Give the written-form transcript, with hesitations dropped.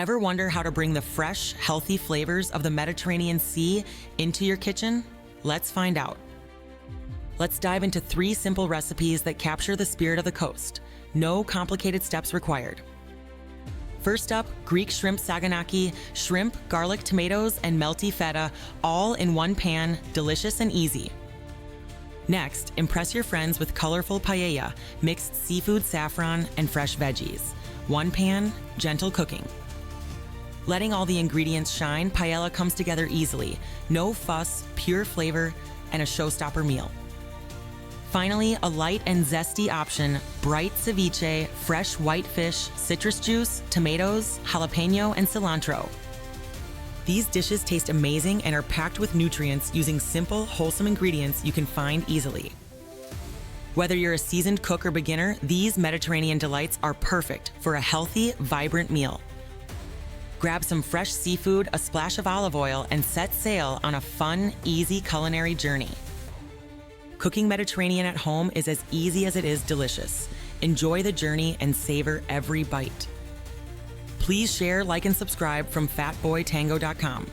Ever wonder how to bring the fresh, healthy flavors of the Mediterranean Sea into your kitchen? Let's find out. Let's dive into 3 simple recipes that capture the spirit of the coast. No complicated steps required. First up, Greek shrimp saganaki, shrimp, garlic, tomatoes, and melty feta, all in one pan, delicious and easy. Next, impress your friends with colorful paella, mixed seafood, saffron, and fresh veggies. One pan, gentle cooking. Letting all the ingredients shine, paella comes together easily. No fuss, pure flavor, and a showstopper meal. Finally, a light and zesty option, bright ceviche, fresh white fish, citrus juice, tomatoes, jalapeño, and cilantro. These dishes taste amazing and are packed with nutrients using simple, wholesome ingredients you can find easily. Whether you're a seasoned cook or beginner, these Mediterranean delights are perfect for a healthy, vibrant meal. Grab some fresh seafood, a splash of olive oil, and set sail on a fun, easy culinary journey. Cooking Mediterranean at home is as easy as it is delicious. Enjoy the journey and savor every bite. Please share, like, and subscribe from fatboytango.com.